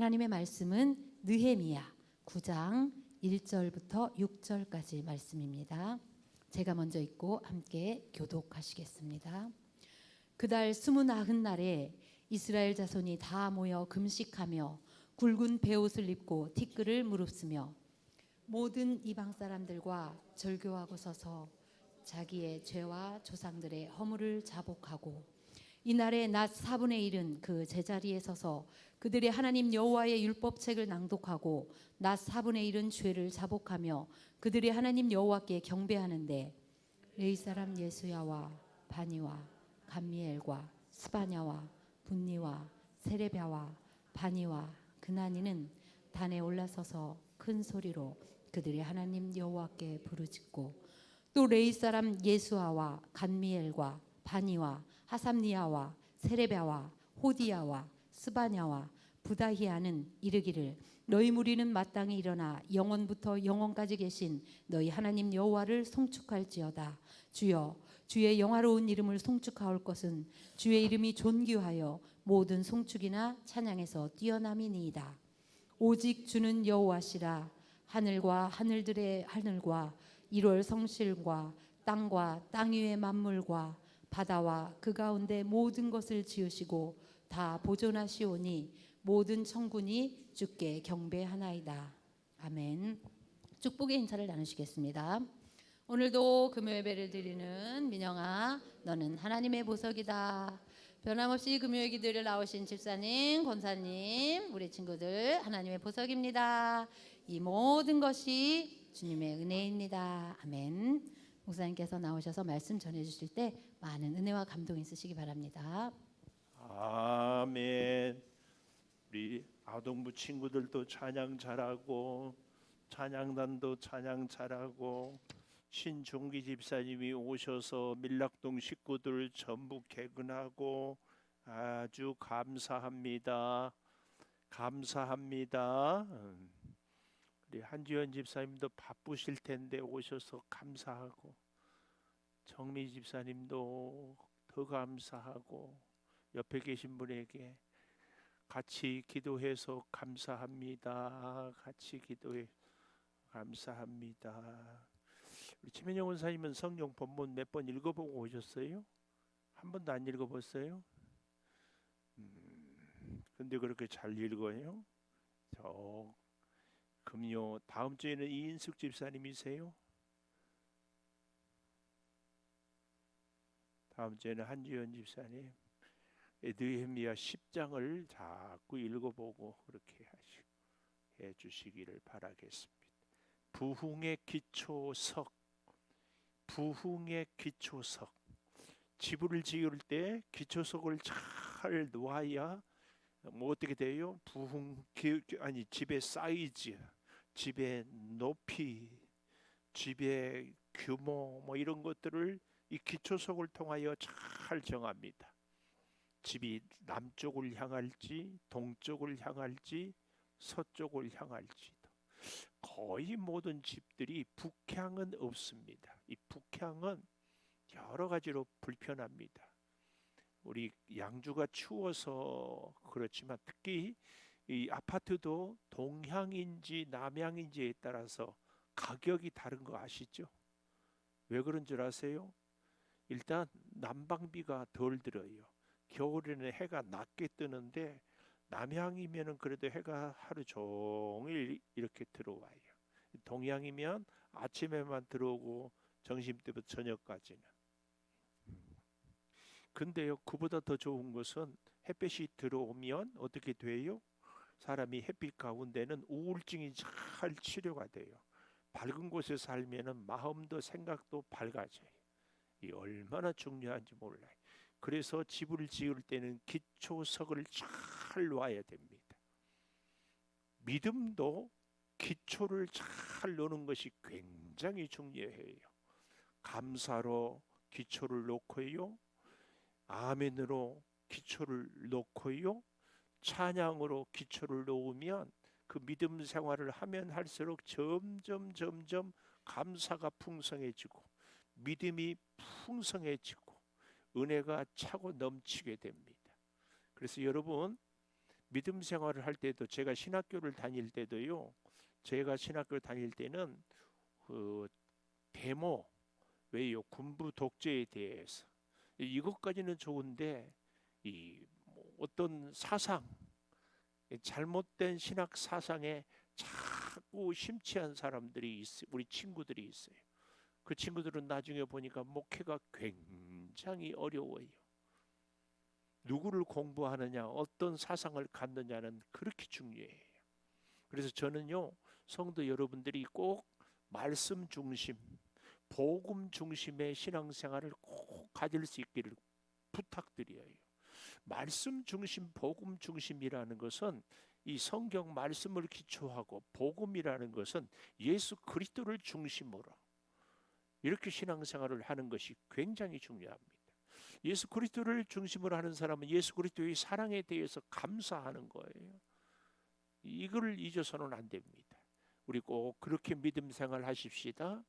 하나님의 말씀은 느헤미야 9장 1절부터 6절까지 말씀입니다. 제가 먼저 읽고 함께 교독하시겠습니다. 그달 29날에 이스라엘 자손이 다 모여 금식하며 굵은 베옷을 입고 티끌을 무릅쓰며 모든 이방 사람들과 절교하고 서서 자기의 죄와 조상들의 허물을 자복하고 이날의 낮 4분의 1은 그 제자리에 서서 그들의 하나님 여호와의 율법책을 낭독하고 낮 4분의 1은 죄를 자복하며 그들의 하나님 여호와께 경배하는데 레위 사람 예수야와 바니와 감미엘과 스바냐와 분니와 세레비아와 바니와 그나니는 단에 올라서서 큰 소리로 그들의 하나님 여호와께 부르짖고 또 레위 사람 예수아와 감미엘과 바니와 하삼니아와 세레비아와 호디야와 스바냐와 부다히아는 이르기를 너희 무리는 마땅히 일어나 영원부터 영원까지 계신 너희 하나님 여호와를 송축할지어다. 주여 주의 영화로운 이름을 송축하올 것은 주의 이름이 존귀하여 모든 송축이나 찬양에서 뛰어남이니이다. 오직 주는 여호와시라. 하늘과 하늘들의 하늘과 1월 성실과 땅과 땅 위의 만물과 바다와 그 가운데 모든 것을 지으시고 다 보존하시오니 모든 천군이 주께 경배하나이다. 아멘. 축복의 인사를 나누시겠습니다. 오늘도 금요 예배를 드리는 민영아, 너는 하나님의 보석이다. 변함없이 금요 기도를 나오신 집사님, 권사님, 우리 친구들 하나님의 보석입니다. 이 모든 것이 주님의 은혜입니다. 아멘. 목사님께서 나오셔서 말씀 전해주실 때 많은 은혜와 감동 있으시기 바랍니다. 아멘. 우리 아동부 친구들도 찬양 잘하고 찬양단도 찬양 잘하고 신종기 집사님이 오셔서 밀락동 식구들 전부 개근하고 아주 감사합니다. 감사합니다. 우리 한지연 집사님도 바쁘실 텐데 오셔서 감사하고 정미 집사님도 더 감사하고 옆에 계신 분에게 같이 기도해서 감사합니다. 같이 기도해 감사합니다. 우리 최민영 원사님은 성경 본문 몇 번 읽어보고 오셨어요? 한 번도 안 읽어봤어요? 근데 그렇게 잘 읽어요? 저 금요 다음 주에는 이인숙 집사님이세요? 다음 주에는 한지연 집사님. 느헤미야 10장을 자꾸 읽어보고 그렇게 해주시기를 바라겠습니다. 부흥의 기초석, 부흥의 기초석. 집을 지을 때 기초석을 잘 놓아야 뭐 어떻게 돼요? 아니 집의 사이즈, 집의 높이, 집의 규모 뭐 이런 것들을 이 기초석을 통하여 잘 정합니다. 집이 남쪽을 향할지 동쪽을 향할지 서쪽을 향할지도. 거의 모든 집들이 북향은 없습니다. 이 북향은 여러 가지로 불편합니다. 우리 양주가 추워서 그렇지만 특히 이 아파트도 동향인지 남향인지에 따라서 가격이 다른 거 아시죠? 왜 그런 줄 아세요? 일단 난방비가 덜 들어요. 겨울에는 해가 낮게 뜨는데 남향이면은 그래도 해가 하루 종일 이렇게 들어와요. 동향이면 아침에만 들어오고 점심때부터 저녁까지는. 근데요, 그보다 더 좋은 것은 햇빛이 들어오면 어떻게 돼요? 사람이 햇빛 가운데는 우울증이 잘 치료가 돼요. 밝은 곳에 살면은 마음도 생각도 밝아져요. 이 얼마나 중요한지 몰라요. 그래서 집을 지을 때는 기초석을 잘 놔야 됩니다. 믿음도 기초를 잘 놓는 것이 굉장히 중요해요. 감사로 기초를 놓고요, 아멘으로 기초를 놓고요, 찬양으로 기초를 놓으면 그 믿음 생활을 하면 할수록 점점 감사가 풍성해지고 믿음이 풍성해지고 은혜가 차고 넘치게 됩니다. 그래서 여러분, 믿음 생활을 할 때도 제가 신학교를 다닐 때도요. 제가 신학교 다닐 때는 그 데모 왜요? 군부 독재에 대해서 이것까지는 좋은데 이뭐 어떤 사상 잘못된 신학 사상에 자꾸 심취한 사람들이 우리 친구들이 있어요. 그 친구들은 나중에 보니까 목회가 굉장히 어려워요. 누구를 공부하느냐, 어떤 사상을 갖느냐는 그렇게 중요해요. 그래서 저는요, 성도 여러분들이 꼭 말씀 중심, 복음 중심의 신앙생활을 꼭 가질 수 있기를 부탁드려요. 말씀 중심, 복음 중심이라는 것은 이 성경 말씀을 기초하고 복음이라는 것은 예수 그리스도를 중심으로 이렇게 신앙생활을 하는 것이 굉장히 중요합니다. 예수 그리스도를 중심으로 하는 사람은 예수 그리스도의 사랑에 대해서 감사하는 거예요. 이걸 잊어서는 안 됩니다. 우리 꼭 그렇게 믿음 생활 하십시다.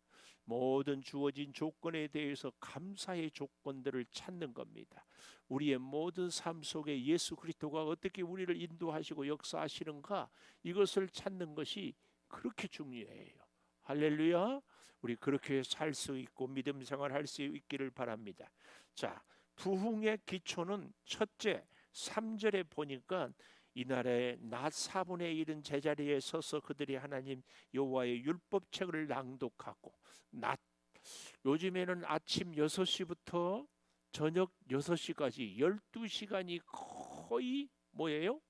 모든 주어진 조건에 대해서 감사의 조건들을 찾는 겁니다. 우리의 모든 삶 속에 예수 그리스도가 어떻게 우리를 인도하시고 역사하시는가, 이것을 찾는 것이 그렇게 중요해요. 할렐루야. 우리 그렇게 살 수 있고 믿음 생활 할 수 있기를 바랍니다. 자, 부흥의 기초는 첫째 3절에 보니까 이날에 낮 4분의 1은 제자리에 서서 그들이 하나님 여호와의 율법책을 낭독하고, 요즘에는 아침 6시부터 저녁 6시까지 12시간이 거의 뭐예요?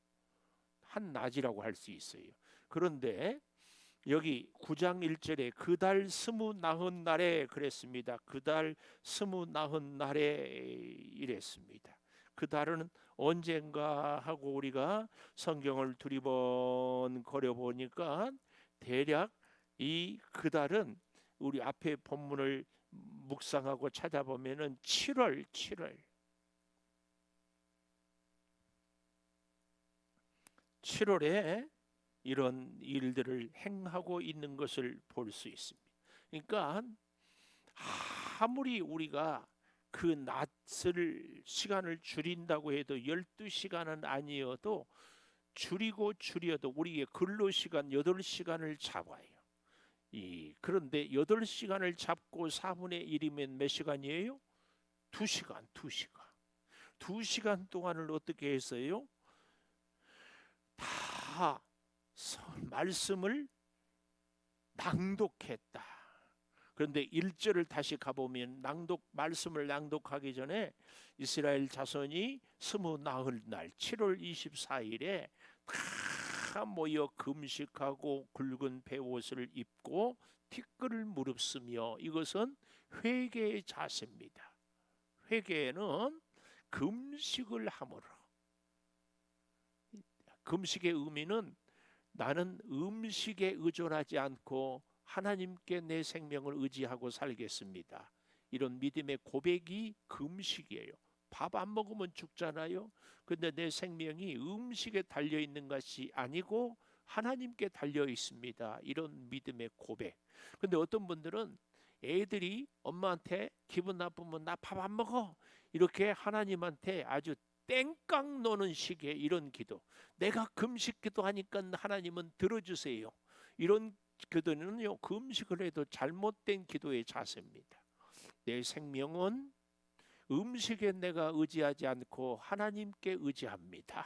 한낮이라고 할 수 있어요. 그런데 여기 9장 1절에 그달 29날에 그랬습니다. 그달 29날에 이랬습니다. 그 달은 언젠가 하고 우리가 성경을 두리번 거려보니까 대략 이 그달은 우리 앞에 본문을 묵상하고 찾아보면은 7월에 이런 일들을 행하고 있는 것을 볼 수 있습니다. 그러니까 아무리 우리가 그 낮을 시간을 줄인다고 해도 12시간은 아니어도 줄여도 우리의 근로시간 8시간을 잡아요. 그런데 8시간을 잡고 4분의 1이면 몇 시간이에요? 2시간. 2시간 동안을 어떻게 했어요? 다 말씀을 낭독했다. 그런데 1절을 다시 가보면 말씀을 낭독하기 전에 이스라엘 자손이 29날 7월 24일에 다 모여 금식하고 굵은 베옷을 입고 티끌을 무릅쓰며, 이것은 회개의 자세입니다. 회개는 금식을 함으로, 금식의 의미는 나는 음식에 의존하지 않고 하나님께 내 생명을 의지하고 살겠습니다. 이런 믿음의 고백이 금식이에요. 밥 안 먹으면 죽잖아요. 근데 내 생명이 음식에 달려 있는 것이 아니고 하나님께 달려 있습니다. 이런 믿음의 고백. 근데 어떤 분들은 애들이 엄마한테 기분 나쁘면 나 밥 안 먹어, 이렇게 하나님한테 아주 땡깡 노는 식의 이런 기도, 내가 금식 기도하니까 하나님은 들어주세요, 이런 기도는요, 금식을 해도 잘못된 기도의 자세입니다. 내 생명은 음식에 내가 의지하지 않고 하나님께 의지합니다.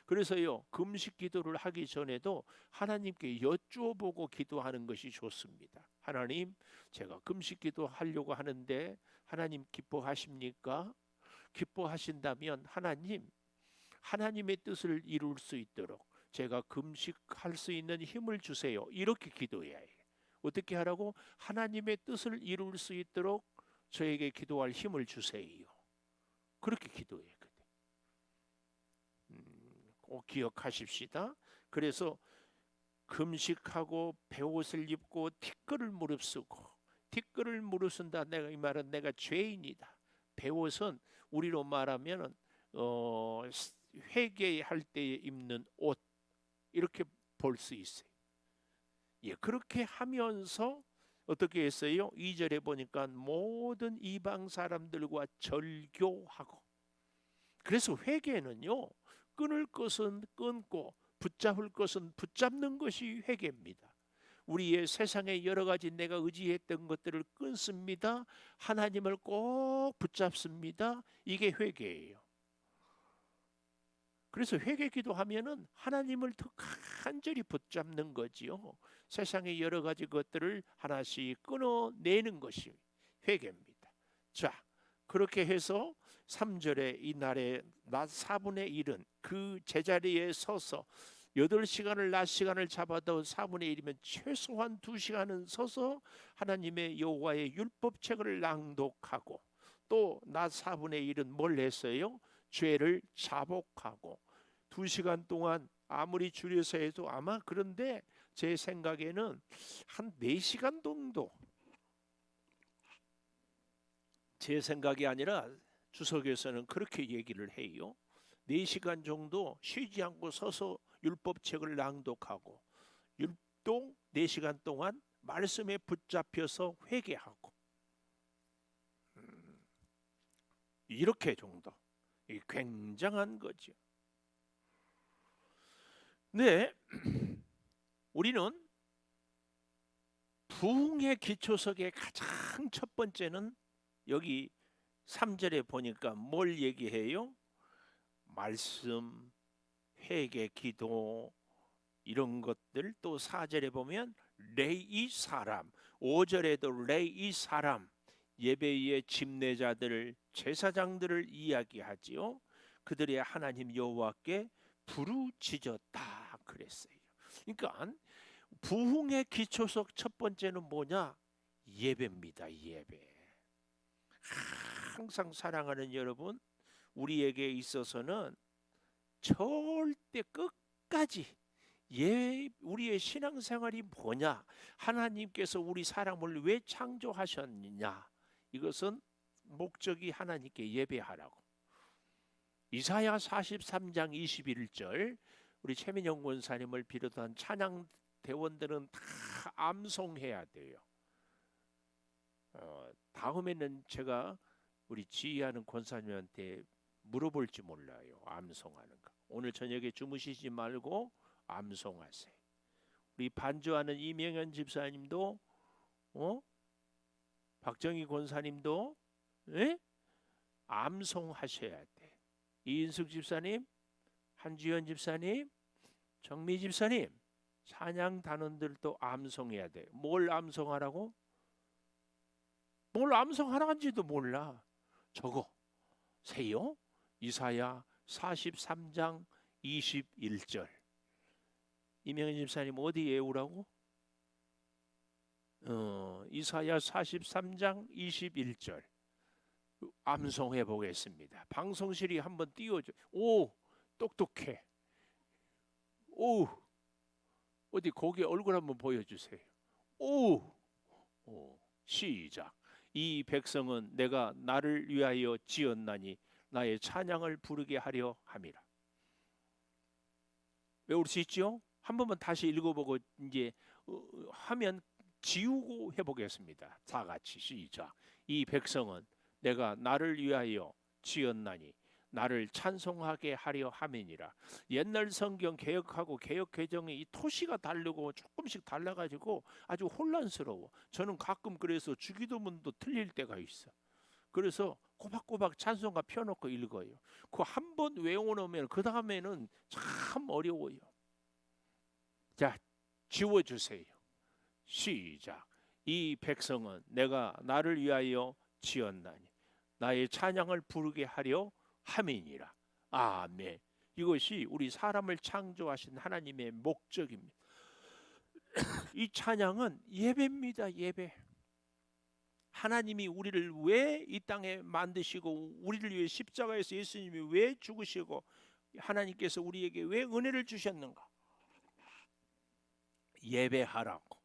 그래서요, 금식 기도를 하기 전에도 하나님께 여쭈어보고 기도하는 것이 좋습니다. 하나님, 제가 금식 기도하려고 하는데 하나님 기뻐하십니까? 기뻐하신다면 하나님, 하나님의 뜻을 이룰 수 있도록 제가 금식할 수 있는 힘을 주세요. 이렇게 기도해야 해요. 어떻게 하라고? 하나님의 뜻을 이룰 수 있도록 저에게 기도할 힘을 주세요. 그렇게 기도해요. 꼭 기억하십시다. 그래서 금식하고 베옷을 입고 티끌을 무릅쓰고, 티끌을 무릅쓴다, 내가 이 말은 내가 죄인이다. 베옷은 우리로 말하면 회개할 때 입는 옷, 이렇게 볼 수 있어요. 예, 그렇게 하면서 어떻게 했어요? 2절에 보니까 모든 이방 사람들과 절교하고. 그래서 회개는요, 끊을 것은 끊고 붙잡을 것은 붙잡는 것이 회개입니다. 우리의 세상에 여러 가지 내가 의지했던 것들을 끊습니다. 하나님을 꼭 붙잡습니다. 이게 회개예요. 그래서 회개 기도하면은 하나님을 더 간절히 붙잡는 거지요. 세상의 여러 가지 것들을 하나씩 끊어내는 것이 회개입니다. 자, 그렇게 해서 3절에 이날에 낮 4분의 1은 그 제자리에 서서 8시간을 낮 시간을 잡아도 4분의 1이면 최소한 2시간은 서서 하나님의 여호와의 율법책을 낭독하고 또 낮 4분의 1은 뭘 했어요? 죄를 자복하고 2시간 동안 아무리 줄여서 해도 아마 그런데 제 생각에는 한 4시간 정도, 제 생각이 아니라 주석에서는 그렇게 얘기를 해요. 4시간 정도 쉬지 않고 서서 율법책을 낭독하고 율동 4시간 동안 말씀에 붙잡혀서 회개하고 이렇게 정도. 이게 굉장한 거죠. 네, 우리는 부흥의 기초석의 가장 첫 번째는 여기 3절에 보니까 뭘 얘기해요? 말씀, 회개, 기도 이런 것들. 또 4절에 보면 레이 사람, 5절에도 레이 사람, 예배의 집례자들, 제사장들을 이야기하지요. 그들이 하나님 여호와께 부르짖었다 그랬어요. 그러니까 부흥의 기초석 첫 번째는 뭐냐? 예배입니다. 예배. 항상 사랑하는 여러분, 우리에게 있어서는 절대 끝까지 우리의 신앙생활이 뭐냐? 하나님께서 우리 사람을 왜 창조하셨느냐? 이것은 목적이 하나님께 예배하라고. 이사야 43장 21절 우리 최민영 권사님을 비롯한 찬양 대원들은 다 암송해야 돼요. 다음에는 제가 우리 지휘하는 권사님한테 물어볼지 몰라요. 암송하는 거. 오늘 저녁에 주무시지 말고 암송하세요. 우리 반주하는 이명현 집사님도 박정희 권사님도 암송하셔야 돼. 이인숙 집사님, 한주현 집사님, 정미 집사님, 찬양 단원들도 암송해야 돼. 뭘 암송하라고? 뭘 암송하라는지도 몰라. 적어세요. 이사야 43장 21절. 이명현 집사님 어디 외우라고? 이사야 43장 21절 암송해 보겠습니다. 방송실이 한번 띄워줘. 오, 똑똑해. 오, 어디 거기 얼굴 한번 보여주세요. 오, 시작. 이 백성은 내가 나를 위하여 지었나니 나의 찬양을 부르게 하려 함이라. 외울 수 있죠? 한 번만 다시 읽어보고 이제 하면 지우고 해보겠습니다. 다 같이 시작. 이 백성은 내가 나를 위하여 지었나니 나를 찬송하게 하려 함이니라. 옛날 성경 개역하고 개역 개정이 이 토시가 다르고 조금씩 달라가지고 아주 혼란스러워. 저는 가끔 그래서 주기도문도 틀릴 때가 있어. 그래서 꼬박꼬박 찬송가 펴놓고 읽어요. 그 한 번 외워놓으면 그 다음에는 참 어려워요. 자, 지워주세요. 시작. 이 백성은 내가 나를 위하여 지었나니 나의 찬양을 부르게 하려 함이니라. 아멘. 이것이 우리 사람을 창조하신 하나님의 목적입니다. 이 찬양은 예배입니다. 예배. 하나님이 우리를 왜 이 땅에 만드시고 우리를 위해 십자가에서 예수님이 왜 죽으시고 하나님께서 우리에게 왜 은혜를 주셨는가? 예배하라고.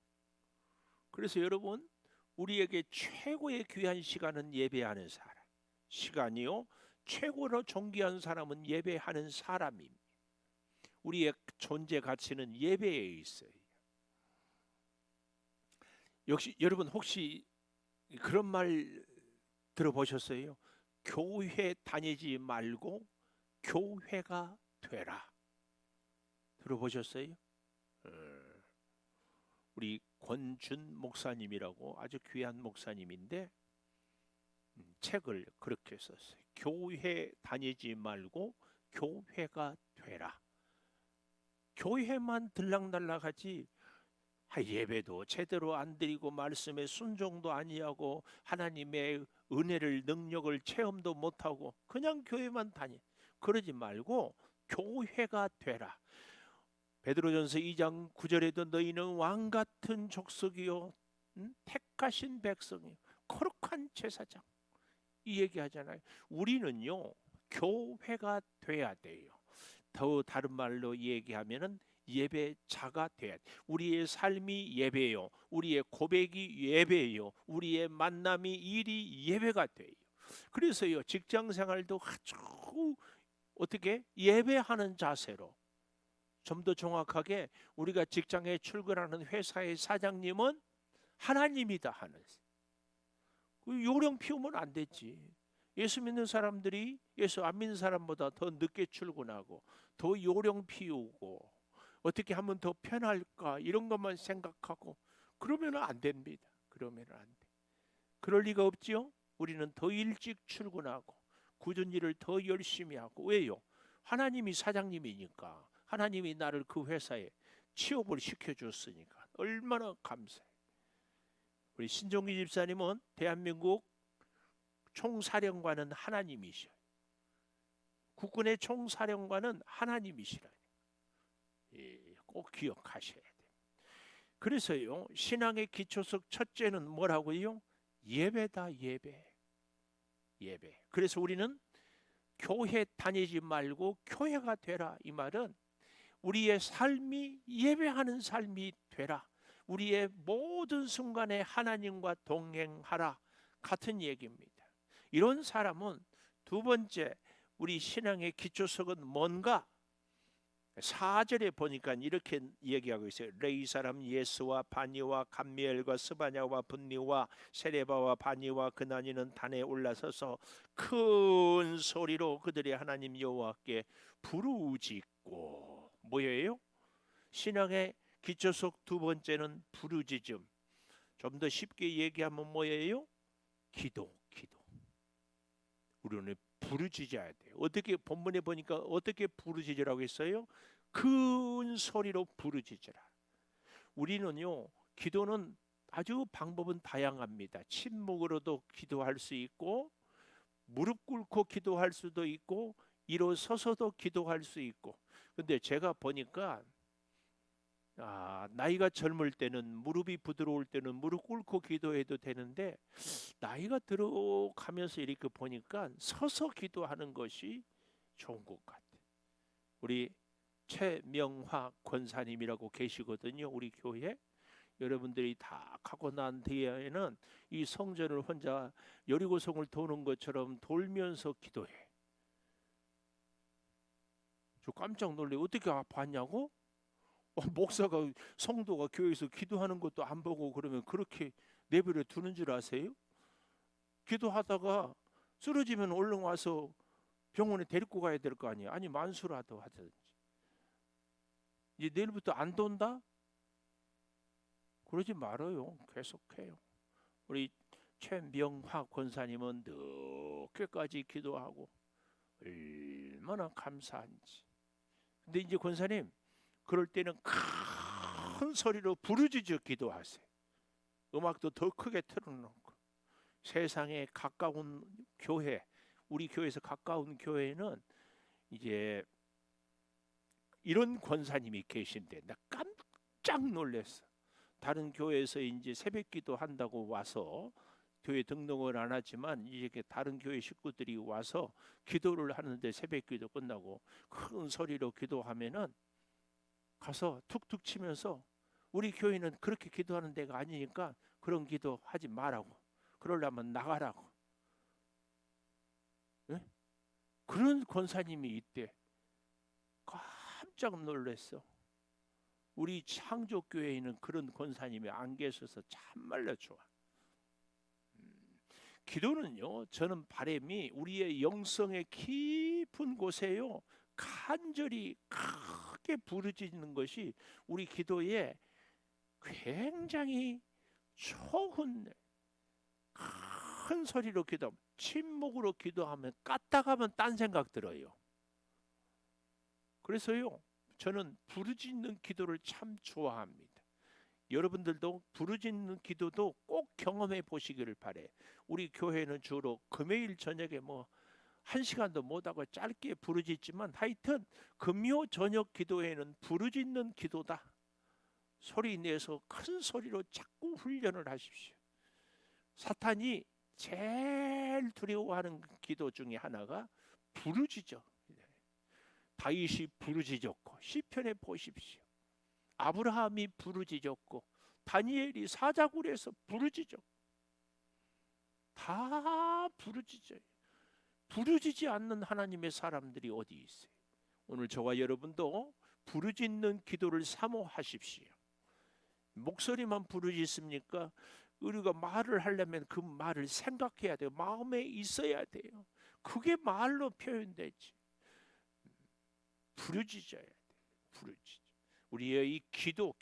그래서 여러분, 우리에게 최고의 귀한 시간은 예배하는 사람. 시간이요, 최고로 존귀한 사람은 예배하는 사람입니다. 우리의 존재 가치는 예배에 있어요. 역시 여러분 혹시 그런 말 들어보셨어요? 교회 다니지 말고 교회가 되라. 들어보셨어요? 우리 권준 목사님이라고 아주 귀한 목사님인데 책을 그렇게 썼어요. 교회 다니지 말고 교회가 되라. 교회만 들락날락하지 예배도 제대로 안 드리고 말씀에 순종도 아니하고 하나님의 은혜를 능력을 체험도 못하고 그냥 교회만 다니. 그러지 말고 교회가 되라. 베드로전서 2장 9절에도 너희는 왕같은 족속이요 택하신 백성이요 거룩한 제사장 이 얘기하잖아요. 우리는요 교회가 돼야 돼요. 더 다른 말로 얘기하면은 예배자가 돼야 돼. 우리의 삶이 예배요. 우리의 고백이 예배요. 우리의 만남이 일이 예배가 돼요. 그래서요 직장 생활도 아주 어떻게 예배하는 자세로 좀 더 정확하게 우리가 직장에 출근하는 회사의 사장님은 하나님이다 하는 요령 피우면 안 되지. 예수 믿는 사람들이 예수 안 믿는 사람보다 더 늦게 출근하고 더 요령 피우고 어떻게 하면 더 편할까 이런 것만 생각하고 그러면 안 됩니다. 그러면 안 돼. 그럴 리가 없지요. 우리는 더 일찍 출근하고 굳은 일을 더 열심히 하고 왜요? 하나님이 사장님이니까 하나님이 나를 그 회사에 취업을 시켜줬으니까 얼마나 감사해. 우리 신종기 집사님은 대한민국 총사령관은 하나님이셔요. 국군의 총사령관은 하나님이시라. 꼭 기억하셔야 돼요. 그래서요 신앙의 기초석 첫째는 뭐라고요? 예배다. 예배. 그래서 우리는 교회 다니지 말고 교회가 되라. 이 말은 우리의 삶이 예배하는 삶이 되라. 우리의 모든 순간에 하나님과 동행하라. 같은 얘기입니다. 이런 사람은 두 번째 우리 신앙의 기초석은 뭔가? 4절에 보니까 이렇게 얘기하고 있어요. 레이 사람 예스와 바니와 감미엘과 스바냐와 분니와 세레바와 바니와 그나니는 단에 올라서서 큰 소리로 그들의 하나님 여호와께 부르짖고. 뭐예요? 신앙의 기초석 두 번째는 부르짖음. 좀 더 쉽게 얘기하면 뭐예요? 기도. 우리는 부르짖어야 돼요. 어떻게 본문에 보니까 어떻게 부르짖으라고 했어요? 큰 소리로 부르짖으라. 우리는요 기도는 아주 방법은 다양합니다. 침묵으로도 기도할 수 있고 무릎 꿇고 기도할 수도 있고 일어서서도 기도할 수 있고. 근데 제가 보니까 나이가 젊을 때는 무릎이 부드러울 때는 무릎 꿇고 기도해도 되는데 나이가 들어가면서 이렇게 보니까 서서 기도하는 것이 좋은 것 같아요. 우리 최명화 권사님이라고 계시거든요. 우리 교회 여러분들이 다 가고 난 뒤에는 이 성전을 혼자 여리고성을 도는 것처럼 돌면서 기도해. 저 깜짝 놀래. 어떻게 봤냐고? 목사가 성도가 교회에서 기도하는 것도 안 보고 그러면 그렇게 내버려 두는 줄 아세요? 기도하다가 쓰러지면 얼른 와서 병원에 데리고 가야 될 거 아니에요. 아니 만수라도 하든지. 이제 내일부터 안 돈다? 그러지 말아요. 계속해요. 우리 최명화 권사님은 늦게까지 기도하고 얼마나 감사한지. 근데 이제 권사님 그럴 때는 큰 소리로 부르짖어 기도하세요. 음악도 더 크게 틀어놓고. 세상에 가까운 교회, 우리 교회에서 가까운 교회는 이제 이런 권사님이 계신데 나 깜짝 놀랐어. 다른 교회에서 이제 새벽기도 한다고 와서 교회 등록을 안 하지만 이렇게 다른 교회 식구들이 와서 기도를 하는데 새벽기도 끝나고 큰 소리로 기도하면은 가서 툭툭 치면서 우리 교회는 그렇게 기도하는 데가 아니니까 그런 기도 하지 말라고. 그러려면 나가라고. 네? 그런 권사님이 있대. 깜짝 놀랐어. 우리 창조교회에는 그런 권사님이 안 계셔서 참말로 좋아. 기도는요 저는 바람이 우리의 영성의 깊은 곳에요 간절히 크게 부르짖는 것이 우리 기도에 굉장히 좋은, 큰 소리로 기도하면, 침묵으로 기도하면 까딱하면 딴 생각 들어요. 그래서요, 저는 부르짖는 기도를 참 좋아합니다. 여러분들도 부르짖는 기도도 꼭 경험해 보시기를 바래. 우리 교회는 주로 금요일 저녁에 1시간도 못하고 짧게 부르짖지만, 하여튼 금요 저녁 기도회는 부르짖는 기도다. 소리 내서 큰 소리로 자꾸 훈련을 하십시오. 사탄이 제일 두려워하는 기도 중에 하나가 부르짖어. 다윗이 부르짖었고, 시편에 보십시오. 아브라함이 부르짖었고, 다니엘이 사자굴에서 부르짖었고, 다 부르짖어요. 부르짖지 않는 하나님의 사람들이 어디 있어요? 오늘 저와 여러분도 부르짖는 기도를 사모하십시오. 목소리만 부르짖습니까? 우리가 말을 하려면 그 말을 생각해야 돼요. 마음에 있어야 돼요. 그게 말로 표현되지. 부르짖어야 돼요. 부르짖어. 우리의 이 기도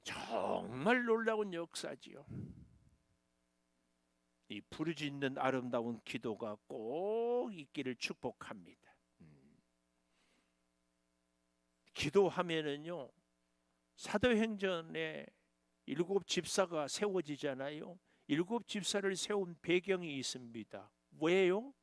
정말 놀라운 역사지요. 이 부르짖는 아름다운 기도가 꼭 있기를 축복합니다. 기도하면은요, 사도행전에 7 집사가 세워지잖아요. 7 집사를 세운 배경이 있습니다. 왜요?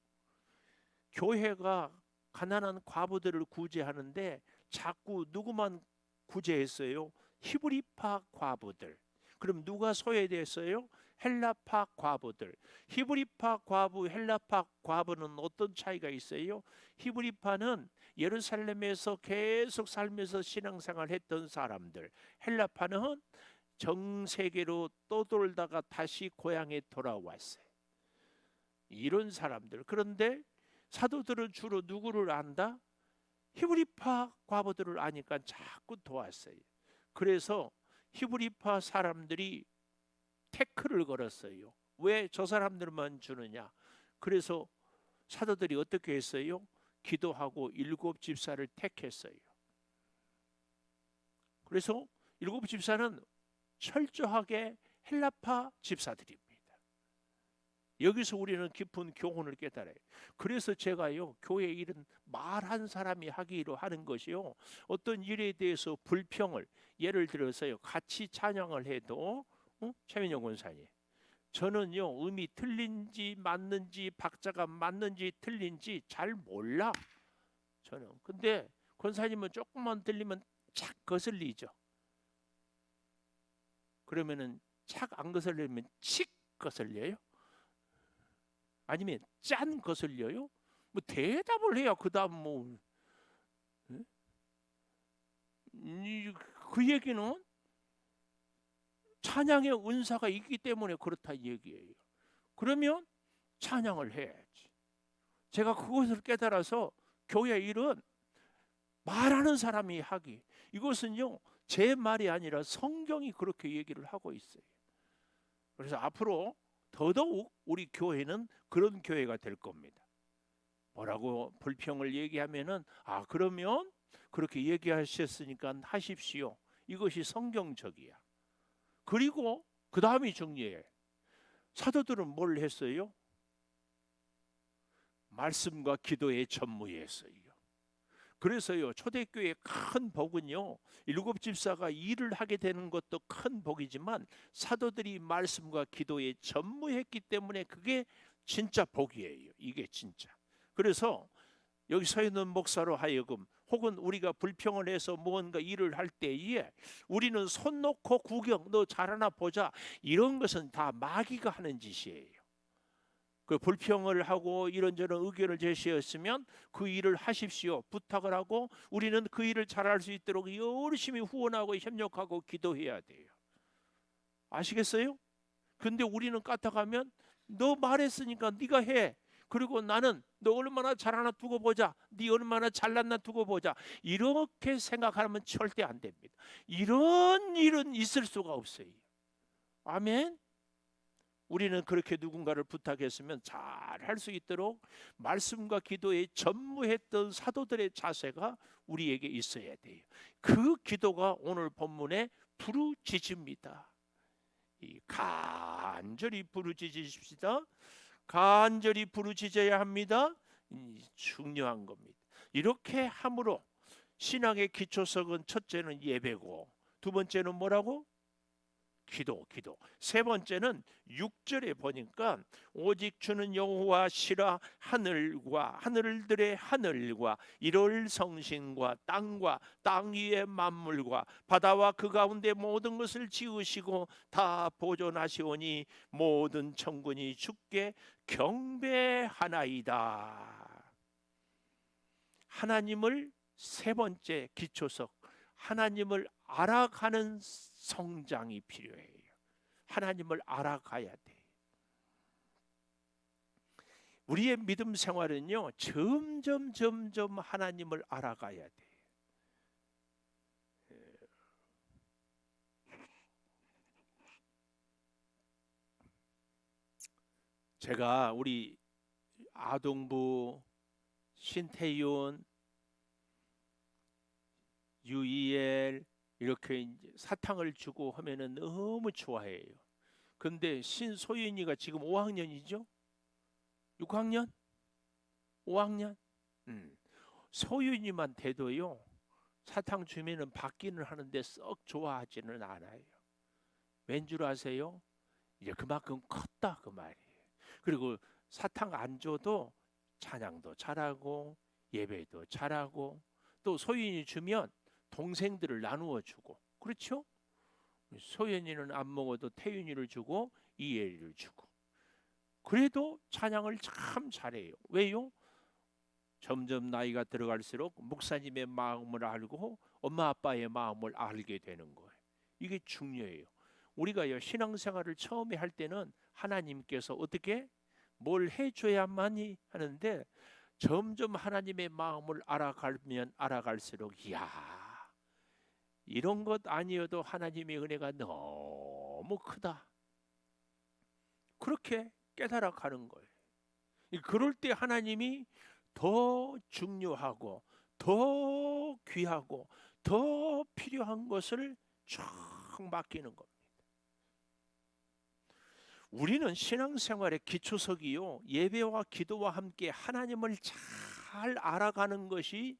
교회가 가난한 과부들을 구제하는데 자꾸 누구만 구제했어요? 히브리파 과부들. 그럼 누가 소외됐어요? 헬라파 과부들. 히브리파 과부, 헬라파 과부는 어떤 차이가 있어요? 히브리파는 예루살렘에서 계속 살면서 신앙생활 했던 사람들. 헬라파는 전 세계로 떠돌다가 다시 고향에 돌아왔어요. 이런 사람들. 그런데 사도들은 주로 누구를 안다? 히브리파 과부들을 아니까 자꾸 도왔어요. 그래서 히브리파 사람들이 태클을 걸었어요. 왜 저 사람들만 주느냐? 그래서 사도들이 어떻게 했어요? 기도하고 7 집사를 택했어요. 그래서 7 집사는 철저하게 헬라파 집사들입니다. 여기서 우리는 깊은 교훈을 깨달아요. 그래서 제가요, 교회 일은 말한 사람이 하기로 하는 것이요, 어떤 일에 대해서 불평을, 예를 들어서요, 같이 찬양을 해도 최민영 권사님, 저는요, 음이 틀린지 맞는지 박자가 맞는지 틀린지 잘 몰라. 저는. 근데 권사님은 조금만 들리면 착 거슬리죠. 그러면은 착 안 거슬리면 칙 거슬려요? 아니면 짠 거슬려요? 대답을 해야 그 다음 그 얘기는 찬양의 은사가 있기 때문에 그렇다 얘기예요. 그러면 찬양을 해야지. 제가 그것을 깨달아서 교회 일은 말하는 사람이 하기. 이것은요, 제 말이 아니라 성경이 그렇게 얘기를 하고 있어요. 그래서 앞으로 더더욱 우리 교회는 그런 교회가 될 겁니다. 뭐라고 불평을 얘기하면은, 그러면 그렇게 얘기하셨으니까 하십시오. 이것이 성경적이야. 그리고 그 다음이 중요해. 사도들은 뭘 했어요? 말씀과 기도에 전무했어요. 그래서요, 초대교회의 큰 복은요, 7 집사가 일을 하게 되는 것도 큰 복이지만 사도들이 말씀과 기도에 전무했기 때문에 그게 진짜 복이에요. 이게 진짜. 그래서 여기 서 있는 목사로 하여금, 혹은 우리가 불평을 해서 무언가 일을 할 때에 우리는 손 놓고 구경, 너 잘하나 보자, 이런 것은 다 마귀가 하는 짓이에요. 그 불평을 하고 이런저런 의견을 제시했으면 그 일을 하십시오, 부탁을 하고 우리는 그 일을 잘할 수 있도록 열심히 후원하고 협력하고 기도해야 돼요. 아시겠어요? 근데 우리는 까딱하면, 너 말했으니까 네가 해. 그리고 나는 너 얼마나 잘하나 두고 보자, 네 얼마나 잘났나 두고 보자, 이렇게 생각하면 절대 안 됩니다. 이런 일은 있을 수가 없어요. 아멘. 우리는 그렇게 누군가를 부탁했으면 잘 할 수 있도록 말씀과 기도에 전무했던 사도들의 자세가 우리에게 있어야 돼요. 그 기도가 오늘 본문에 부르짖습니다. 간절히 부르짖으십시다. 간절히 부르짖어야 합니다. 중요한 겁니다. 이렇게 함으로 신앙의 기초석은 첫째는 예배고, 두 번째는 뭐라고? 기도. 세 번째는 6절에 보니까 오직 주는 여호와시라 하늘과 하늘들의 하늘과 이럴 성신과 땅과 땅 위의 만물과 바다와 그 가운데 모든 것을 지으시고 다 보존하시오니 모든 천군이 주께 경배하나이다. 하나님을 세 번째 기초석, 하나님을 알아가는 성장이 필요해요. 하나님을 알아가야 돼. 우리의 믿음 생활은요, 점점 하나님을 알아가야 돼. 제가 우리 아동부 신태윤, 유이엘 이렇게 이제 사탕을 주고 하면은 너무 좋아해요. 근데 신소윤이가 지금 5학년이죠? 6학년? 5학년? 소윤이만 돼도요, 사탕 주면은 받기는 하는데 썩 좋아하지는 않아요. 왠 줄 아세요? 이제 그만큼 컸다 그 말이에요. 그리고 사탕 안 줘도 찬양도 잘하고 예배도 잘하고, 또 소윤이 주면 동생들을 나누어 주고, 그렇죠? 소연이는 안 먹어도 태윤이를 주고 이혜리를 주고, 그래도 찬양을 참 잘해요. 왜요? 점점 나이가 들어갈수록 목사님의 마음을 알고 엄마 아빠의 마음을 알게 되는 거예요. 이게 중요해요. 우리가요, 신앙생활을 처음에 할 때는 하나님께서 어떻게 뭘 해줘야만이 하는데, 점점 하나님의 마음을 알아가면 알아갈수록, 이야, 이런 것 아니어도 하나님의 은혜가 너무 크다, 그렇게 깨달아가는 거예요. 그럴 때 하나님이 더 중요하고 더 귀하고 더 필요한 것을 쫙 맡기는 겁니다. 우리는 신앙생활의 기초석이요, 예배와 기도와 함께 하나님을 잘 알아가는 것이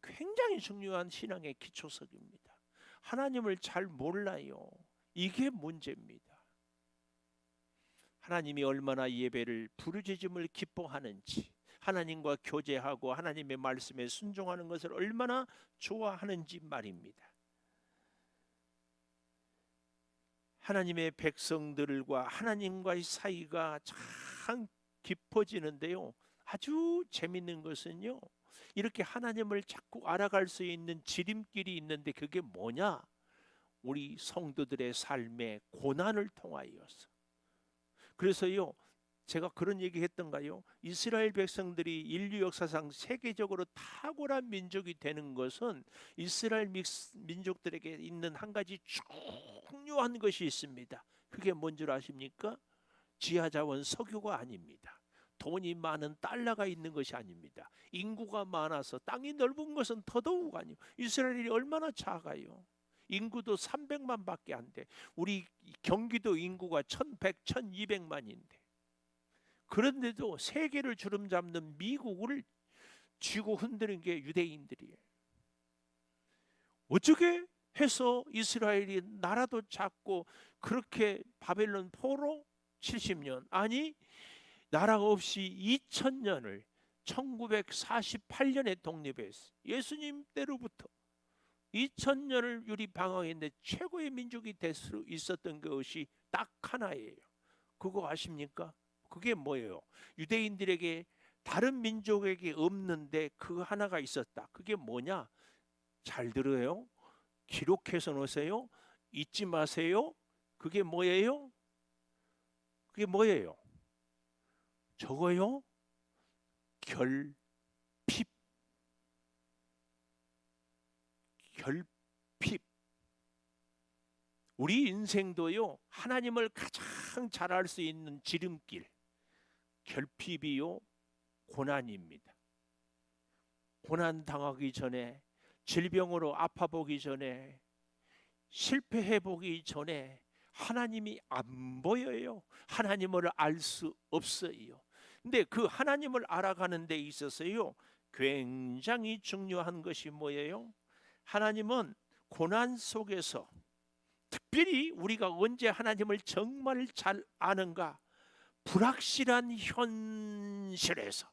굉장히 중요한 신앙의 기초석입니다. 하나님을 잘 몰라요. 이게 문제입니다. 하나님이 얼마나 예배를 부르짖음을 기뻐하는지, 하나님과 교제하고 하나님의 말씀에 순종하는 것을 얼마나 좋아하는지 말입니다. 하나님의 백성들과 하나님과의 사이가 참 깊어지는데요, 아주 재밌는 것은요, 이렇게 하나님을 자꾸 알아갈 수 있는 지름길이 있는데, 그게 뭐냐? 우리 성도들의 삶의 고난을 통하여서. 그래서요, 제가 그런 얘기 했던가요? 이스라엘 백성들이 인류 역사상 세계적으로 탁월한 민족이 되는 것은 이스라엘 민족들에게 있는 한 가지 중요한 것이 있습니다. 그게 뭔 줄 아십니까? 지하자원 석유가 아닙니다. 돈이 많은 달러가 있는 것이 아닙니다. 인구가 많아서 땅이 넓은 것은 더더욱 아니요. 이스라엘이 얼마나 작아요. 인구도 300만 밖에 안 돼. 우리 경기도 인구가 1100, 1200만인데. 그런데도 세계를 주름잡는 미국을 쥐고 흔드는 게 유대인들이에요. 어떻게 해서 이스라엘이 나라도 작고 그렇게 바벨론 포로 70년, 아니 나라가 없이 2000년을 1948년에 독립했어요. 예수님 때로부터 2000년을 유리 방황했는데 최고의 민족이 될 수 있었던 것이 딱 하나예요. 그거 아십니까? 그게 뭐예요? 유대인들에게, 다른 민족에게 없는데 그 하나가 있었다. 그게 뭐냐? 잘 들어요. 기록해서 놓으세요. 잊지 마세요. 그게 뭐예요? 그게 뭐예요? 저거요? 결핍. 결핍. 우리 인생도요, 하나님을 가장 가장 잘할 수 있는 지름길, 결핍이요 고난입니다. 고난 당하기 전에, 질병으로 아파보기 전에, 실패해보기 전에 하나님이 안 보여요. 하나님을 알 수 없어요. 근데 그 하나님을 알아가는 데 있어서요 굉장히 중요한 것이 뭐예요? 하나님은 고난 속에서, 특별히 우리가 언제 하나님을 정말 잘 아는가, 불확실한 현실에서,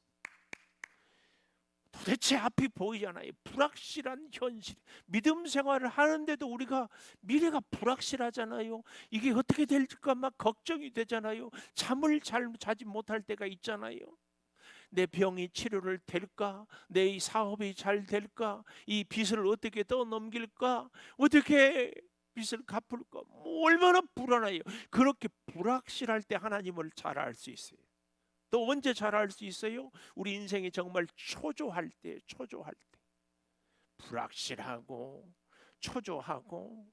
도대체 앞이 보이잖아요. 불확실한 현실, 믿음 생활을 하는데도 우리가 미래가 불확실하잖아요. 이게 어떻게 될까 막 걱정이 되잖아요. 잠을 잘 자지 못할 때가 있잖아요. 내 병이 치료를 될까? 내 사업이 잘 될까? 이 빚을 어떻게 떠넘길까? 어떻게 빚을 갚을까? 얼마나 불안해요. 그렇게 불확실할 때 하나님을 잘 알 수 있어요. 또 언제 잘 알 수 있어요? 우리 인생이 정말 초조할 때, 불확실하고 초조하고,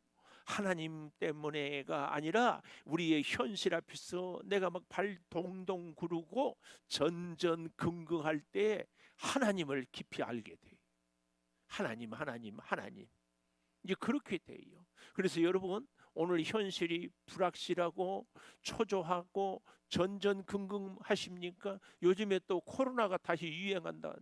하나님 때문에가 아니라 우리의 현실 앞에서 내가 막 발 동동 구르고 전전긍긍할 때 하나님을 깊이 알게 돼요. 하나님. 이제 그렇게 돼요. 그래서 여러분, 오늘 현실이 불확실하고 초조하고 전전긍긍하십니까? 요즘에 또 코로나가 다시 유행한다.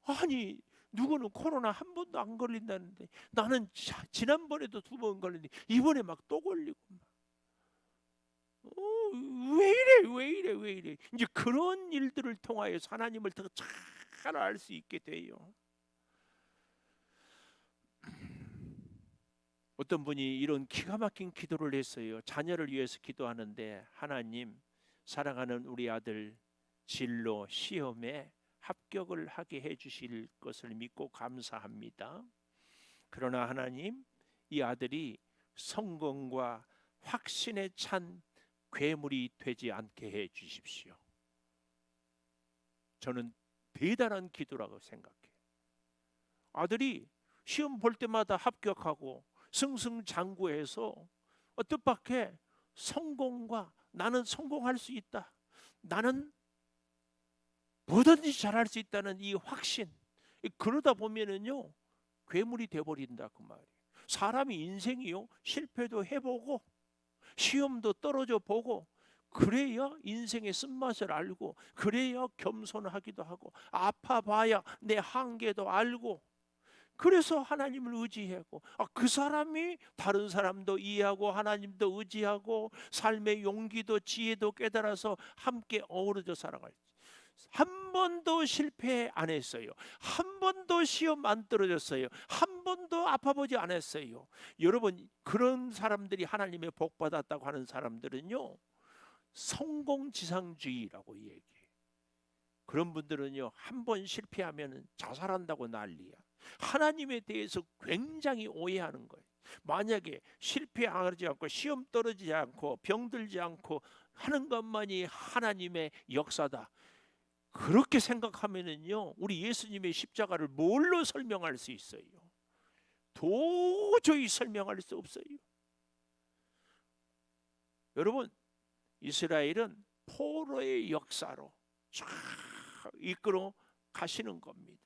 아니, 누구는 코로나 한 번도 안 걸린다는데, 나는 지난번에도 2번 걸렸는데 이번에 막 또 걸리고 막. 왜 이래. 이제 그런 일들을 통하여서 하나님을 더 잘 알 수 있게 돼요. 어떤 분이 이런 기가 막힌 기도를 했어요. 자녀를 위해서 기도하는데, 하나님, 사랑하는 우리 아들 진로 시험에 합격을 하게 해주실 것을 믿고 감사합니다. 그러나 하나님, 이 아들이 성공과 확신에 찬 괴물이 되지 않게 해주십시오. 저는 대단한 기도라고 생각해요. 아들이 시험 볼 때마다 합격하고 승승장구해서 뜻밖의 성공과, 나는 성공할 수 있다, 나는 뭐든지 잘할 수 있다는 이 확신, 그러다 보면은요 괴물이 돼버린다 그 말이에요. 사람이 인생이요 실패도 해보고 시험도 떨어져 보고, 그래야 인생의 쓴맛을 알고, 그래야 겸손하기도 하고, 아파봐야 내 한계도 알고, 그래서 하나님을 의지하고, 그 사람이 다른 사람도 이해하고 하나님도 의지하고 삶의 용기도 지혜도 깨달아서 함께 어우러져 살아갈, 한 번도 실패 안 했어요. 한 번도 시험 안 떨어졌어요. 한 번도 아파보지 않았어요. 여러분, 그런 사람들이 하나님의 복 받았다고 하는 사람들은요 성공지상주의라고 얘기해요. 그런 분들은요 한 번 실패하면 자살한다고 난리야. 하나님에 대해서 굉장히 오해하는 거예요. 만약에 실패하지 않고 시험 떨어지지 않고 병들지 않고 하는 것만이 하나님의 역사다, 그렇게 생각하면은요 우리 예수님의 십자가를 뭘로 설명할 수 있어요? 도저히 설명할 수 없어요. 여러분, 이스라엘은 포로의 역사로 쫙 이끌어 가시는 겁니다.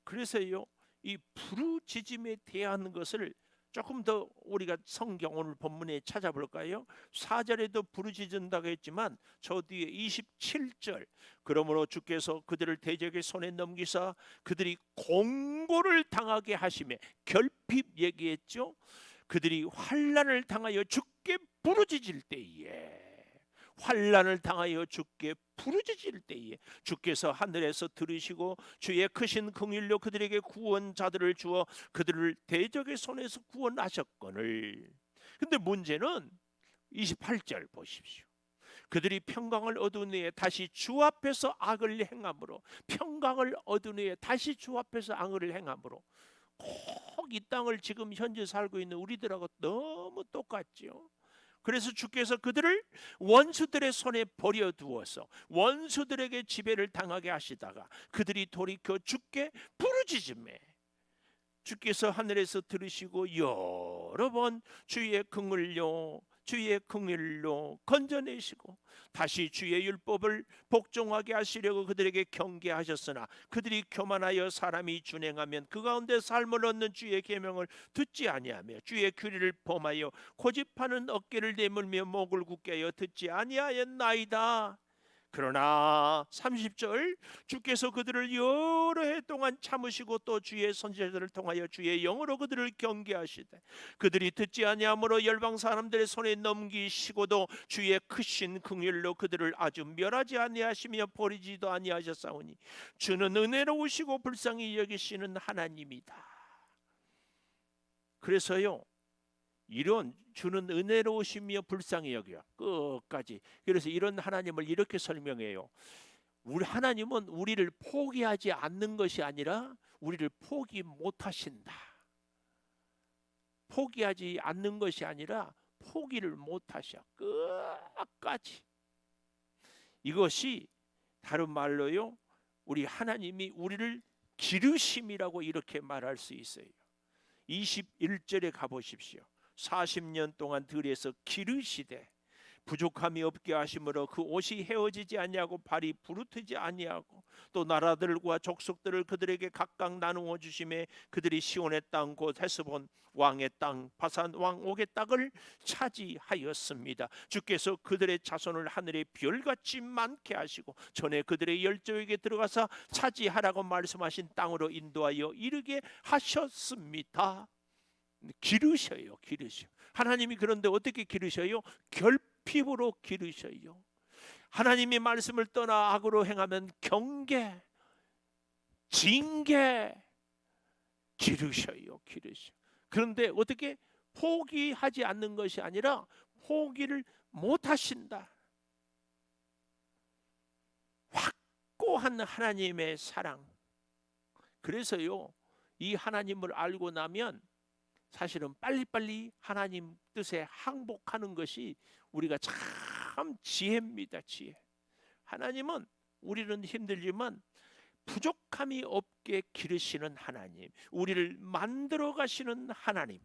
그래서요 이 부르짖음에 대한 것을 조금 더 우리가 성경 오늘 본문에 찾아볼까요? 4절에도 부르짖는다고 했지만 저 뒤에 27절, 그러므로 주께서 그들을 대적의 손에 넘기사 그들이 공고를 당하게 하시매, 결핍 얘기했죠. 그들이 환난을 당하여 주께 부르짖을 때에, 환난을 당하여 주께 부르짖을 때에 주께서 하늘에서 들으시고 주의 크신 긍휼로 그들에게 구원자들을 주어 그들을 대적의 손에서 구원하셨거늘. 근데 문제는 28절 보십시오. 그들이 평강을 얻은 후에 다시 주 앞에서 악을 행함으로, 평강을 얻은 후에 다시 주 앞에서 악을 행함으로, 꼭 이 땅을 지금 현재 살고 있는 우리들하고 너무 똑같죠. 그래서 주께서 그들을 원수들의 손에 버려두어서 원수들에게 지배를 당하게 하시다가 그들이 돌이켜 주께 부르짖음에 주께서 하늘에서 들으시고 여러 번 주의 긍휼로 주의 긍휼로 건져내시고 다시 주의 율법을 복종하게 하시려고 그들에게 경계하셨으나 그들이 교만하여 사람이 준행하면 그 가운데 삶을 얻는 주의 계명을 듣지 아니하며 주의 규례를 범하여 고집하는 어깨를 내물며 목을 굳게 하여 듣지 아니하였나이다. 그러나 30절 주께서 그들을 여러 해 동안 참으시고 또 주의 선지자들을 통하여 주의 영으로 그들을 경계하시되 그들이 듣지 아니하므로 열방 사람들의 손에 넘기시고도 주의 크신 긍휼로 그들을 아주 멸하지 아니하시며 버리지도 아니하셨사오니 주는 은혜로우시고 불쌍히 여기시는 하나님이다. 그래서요, 이런 주는 은혜로우시며 불쌍히 여겨 끝까지. 그래서 이런 하나님을 이렇게 설명해요. 우리 하나님은 우리를 포기하지 않는 것이 아니라 우리를 포기 못하신다. 포기하지 않는 것이 아니라 포기를 못하셔 끝까지. 이것이 다른 말로요, 우리 하나님이 우리를 기르심이라고 이렇게 말할 수 있어요. 21절에 가보십시오. 40년 동안 들에서 기르시되 부족함이 없게 하심으로 그 옷이 헤어지지 아니하고 발이 부르트지 아니하고 또 나라들과 족속들을 그들에게 각각 나누어 주심에 그들이 시온의 땅 곧 헤스본 왕의 땅 바산 왕 옥의 땅을 차지하였습니다. 주께서 그들의 자손을 하늘의 별같이 많게 하시고 전에 그들의 열조에게 들어가서 차지하라고 말씀하신 땅으로 인도하여 이르게 하셨습니다. 기르셔요, 기르셔. 하나님이 그런데 어떻게 기르셔요? 결핍으로 기르셔요. 하나님이 말씀을 떠나 악으로 행하면 경계, 징계, 기르셔요, 기르셔. 그런데 어떻게 포기하지 않는 것이 아니라 포기를 못 하신다. 확고한 하나님의 사랑. 그래서요, 이 하나님을 알고 나면 사실은 빨리빨리 하나님 뜻에 항복하는 것이 우리가 참 지혜입니다. 지혜. 하나님은 우리는 힘들지만 부족함이 없게 기르시는 하나님, 우리를 만들어 가시는 하나님,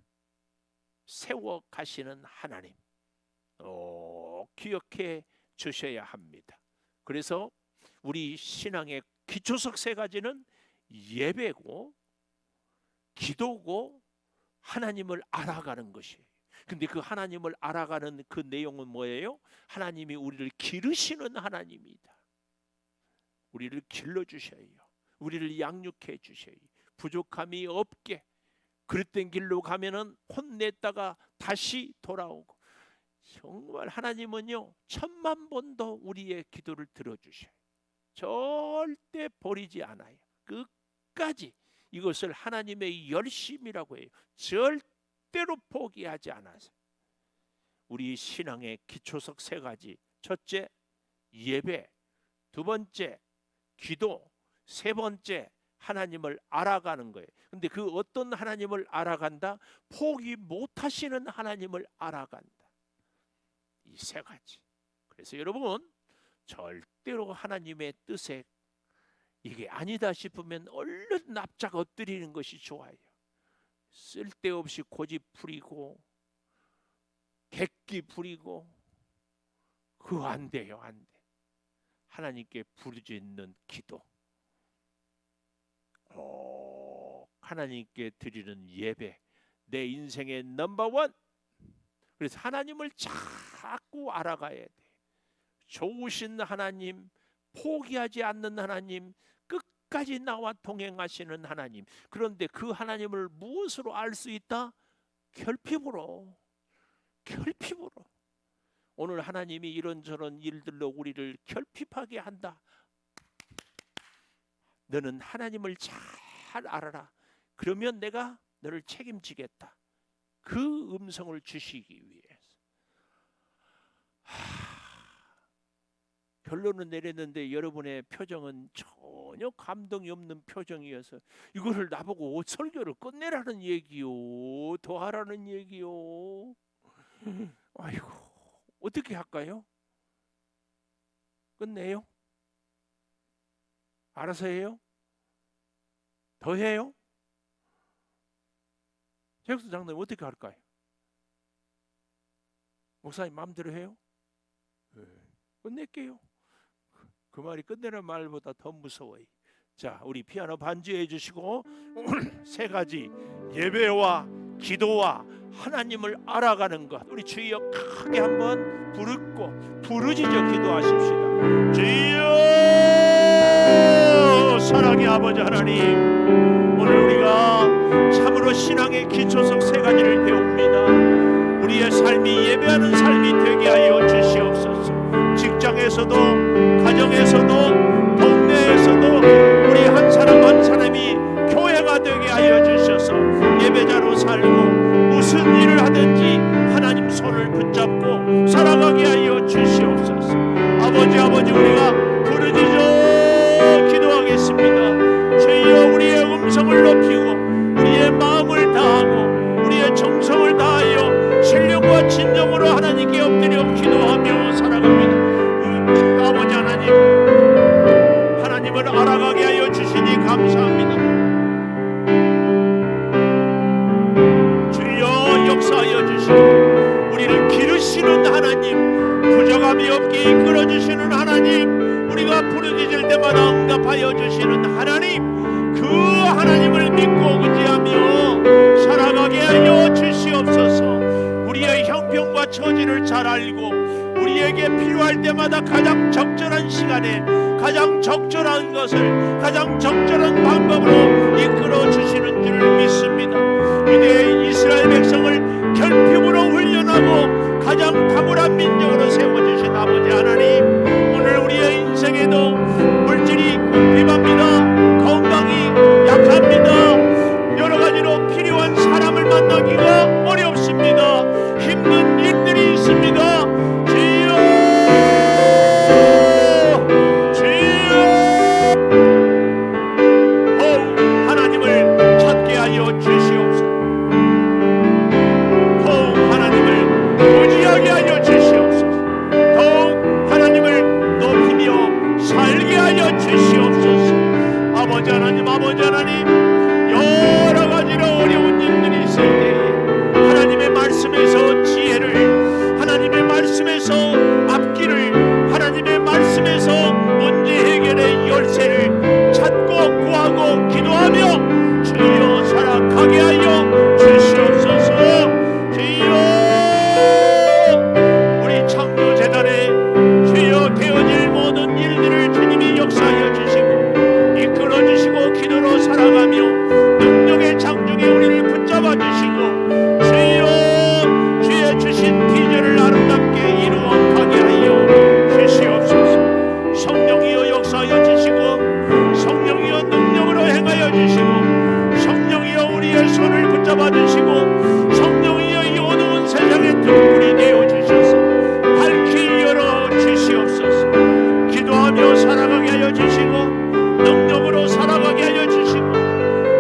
세워 가시는 하나님, 기억해 주셔야 합니다. 그래서 우리 신앙의 기초석 세 가지는 예배고 기도고 하나님을 알아가는 것이에요. 근데 그 하나님을 알아가는 그 내용은 뭐예요? 하나님이 우리를 기르시는 하나님이다. 우리를 길러주셔요. 우리를 양육해 주셔요. 부족함이 없게 그릇된 길로 가면은 혼냈다가 다시 돌아오고, 정말 하나님은요 10,000번도 우리의 기도를 들어주셔요. 절대 버리지 않아요. 끝까지. 이것을 하나님의 열심이라고 해요. 절대로 포기하지 않아서. 우리 신앙의 기초석 세 가지. 첫째, 예배. 두 번째, 기도. 세 번째, 하나님을 알아가는 거예요. 근데 그 어떤 하나님을 알아간다? 포기 못하시는 하나님을 알아간다. 이 세 가지. 그래서 여러분, 절대로 하나님의 뜻에 이게 아니다 싶으면 얼른 납작 엎드리는 것이 좋아요. 쓸데없이 고집 부리고 객기 부리고 그거 안 돼요. 안 돼. 하나님께 부르짖는 기도, 하나님께 드리는 예배, 내 인생의 넘버원. 그래서 하나님을 자꾸 알아가야 돼. 좋으신 하나님, 포기하지 않는 하나님, 끝까지 나와 동행하시는 하나님. 그런데 그 하나님을 무엇으로 알 수 있다? 결핍으로. 결핍으로. 오늘 하나님이 이런저런 일들로 우리를 결핍하게 한다. 너는 하나님을 잘 알아라. 그러면 내가 너를 책임지겠다. 그 음성을 주시기 위해서. 결론은 내렸는데 여러분의 표정은 전혀 감동이 없는 표정이어서 이거를 나보고 설교를 끝내라는 얘기요, 더 하라는 얘기요. 아이고, 어떻게 할까요? 끝내요? 알아서 해요? 더 해요? 최혁수 장로님 어떻게 할까요? 목사님 마음대로 해요? 네. 끝낼게요. 그 말이 끝내는 말보다 더 무서워요. 자, 우리 피아노 반주해 주시고 오늘 세 가지 예배와 기도와 하나님을 알아가는 것, 우리 주여 크게 한번 부르짖어 기도하십시다. 주여 사랑의 아버지 하나님, 오늘 우리가 참으로 신앙의 기초석 세 가지를 배웁니다. 우리의 삶이 예배하는 삶이 되게 하여 주시옵소서. 직장에서도 가정에서도 동네에서도 우리 한 사람 한 사람이 교회가 되게 하여 주셔서 예배자로 살고 무슨 일을 하든지 하나님 손을 붙잡고 살아가게 하여 주시옵소서. 아버지 우리가 부르짖어 기도하겠습니다. 주여 우리의 음성을 높이고 우리의 마음을 다하고 우리의 정성을 다하여 신령과 진정으로 하나님께 엎드려 기도하며 살아갑니다. 아버지 하나님, 하나님을 알아가게 하여 주시니 감사합니다. 주여 역사하여 주시고 우리를 기르시는 하나님, 부족함이 없게 이끌어 주시는 하나님, 우리가 부르짖을 때마다 응답하여 주시는 하나님, 그 하나님을 믿고 의지하며 살아가게 하여 주시옵소서. 우리의 형편과 처지를 잘 알고 우리에게 필요할 때마다 가장 적절한 시간에 가장 적절한 것을 가장 적절한 방법으로 이끌어 주시는 줄을 믿습니다. 위대한 이스라엘 백성을 결핍으로 훈련하고 가장 탁월한 민족으로 세워주신 아버지 하나님, 오늘 우리의 인생에도 물질이 궁핍합니다. 건강이 약합니다. 여러 가지로 필요한 사람을 만나기가 어렵습니다. 힘든 일들이 있습니다. 하나님을 찾게 하여 주시옵소서. 더욱 하나님을 의지하게 하여 주시옵소서. 더욱 하나님을 높이며 살게 하여 주시옵소서. 아버지 하나님, 여러 가지로 어려운 일들이 있을 때에 하나님의 말씀에서 지혜를, 하나님의 말씀에서 앞길을, 하나님의 말씀에서 문제 해결의 열쇠를 찾고 구하고 기도하며 주여 살아가게 하여 주시옵소서. 주여 우리 창조재단에 주여 되어질 모든 일들을 주님이 역사하여 주시고 이끌어 주시고 기도로 살아가며 능력의 장중에 우리를 붙잡아 주시고 주여 주의 주신 비전을 아름답게 이루어 가게 하여 주시옵소서. 성령이여 역사하여 주시고 성령이여 능력으로 행하여 주시고 성령이여 우리의 손을 붙잡아 주시고 성령이여 이 어두운 세상의 등불이 되어 주셔서 밝히 열어 주시옵소서. 기도하며 살아가게 하여 주시고 능력으로 살아가게 하여 주시고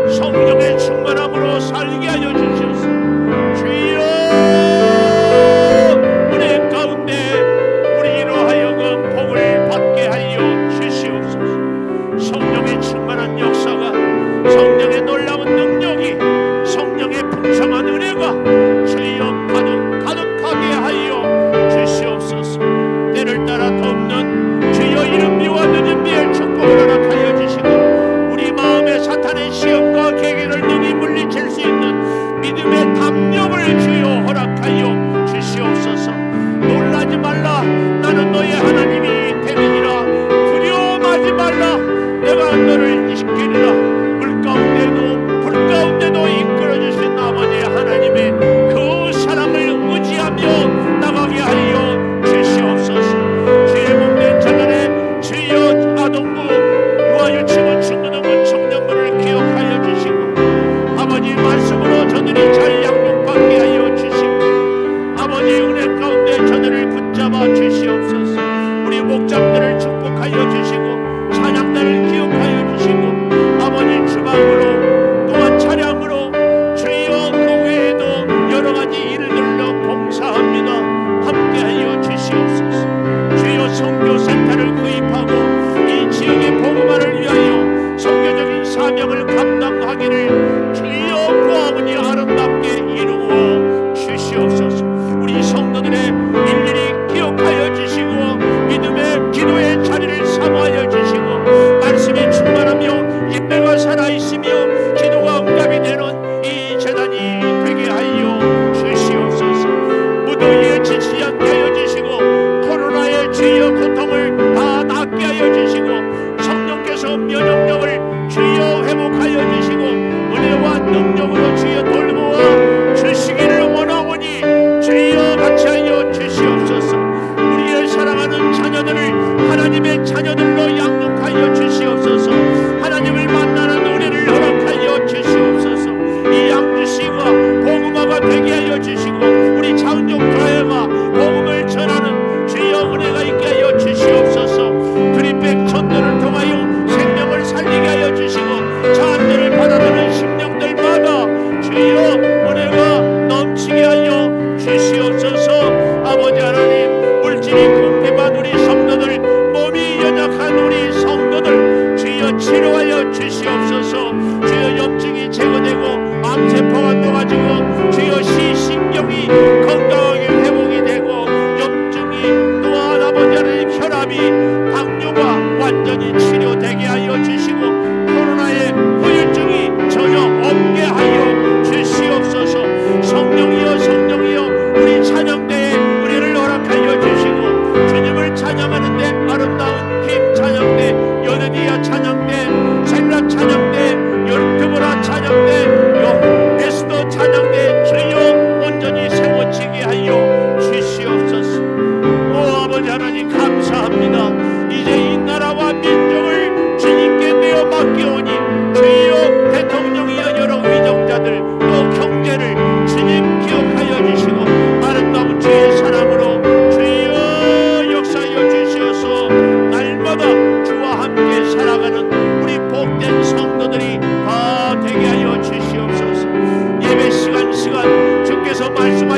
성령의 충만함으로 살게 하여 주셔서 주여 우리 가운데 우리로 하여금 복을 받게 하여 주시옵소서. 성령의 충만한 역사가, 성령의 놀라운 능력이, 성령의 풍성한 은혜가 주여 가득하게 하여 주시옵소서. 때를 따라 덮는 주여 이른 비와 늦은 비의 축복을 허락하여 주시고 우리 마음에 사탄의 시험과 계계를 능히 물리칠 수 있는 믿음의 담력을 주여 허락하여 주시옵소서. 놀라지 말라, 나는 너의 하나님이 됨이니라. 두려워하지 말라, 내가 너를 지키리라. 물 가운데도 이끌어 주신 아버지 하나님의 그 사랑을 의지하며 나가게 하여 주시옵소서. 주의 몸된 자간에 주여 아동부, 유아유치부, 중고등부, 청년부를 기억하여 주시고 아버지 말씀으로 저들이 잘 양육받게 하여 주시고 아버지 은혜 가운데 저들을 붙잡아 주시옵소서. 우리 목장들을 축복하여 주시고 찬양단을 기억하여 주시고 아버지 주방으로 또한 차량으로 주여 그 외에도 여러 가지 일들로 봉사합니다. 함께하여 주시옵소서. 주여 선교센터를 구입하고 이 지역의 복음화를 위하여 선교적인 사명을 감당하기를 주여 구하오니 아름답게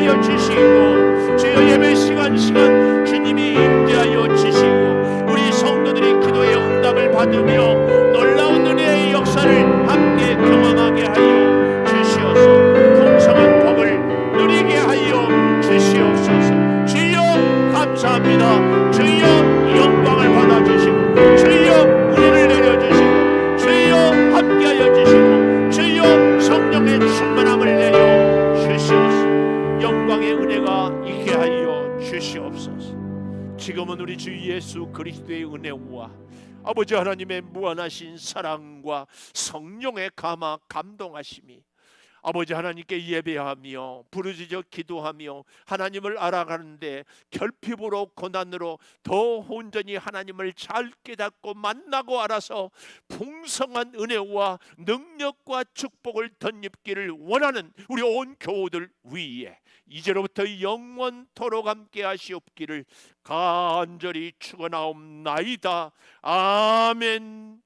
임재하여 주시고, 주여 예배 시간 주님이 임재하여 주시고, 우리 성도들이 기도의 응답을 받으며 놀라운 은혜의 역사를 함께 경험하게 하여 주시옵소서. 풍성한 복을 누리게 하여 주시옵소서. 주여 감사합니다. 주여 영광을 받아주시고, 주여 은혜를 내려주시고, 주여 함께하여 주시고, 주여 성령의 충만함을 내려 주시옵소서. 영광의 은혜가 있게 하여 주시옵소서. 지금은 우리 주 예수 그리스도의 은혜와 아버지 하나님의 무한하신 사랑과 성령의 감동하심이 아버지 하나님께 예배하며 부르짖어 기도하며 하나님을 알아가는데 결핍으로 고난으로 더 온전히 하나님을 잘 깨닫고 만나고 알아서 풍성한 은혜와 능력과 축복을 덧입기를 원하는 우리 온 교우들 위에 이제로부터 영원토록 함께 하시옵기를 간절히 축원하옵나이다. 아멘.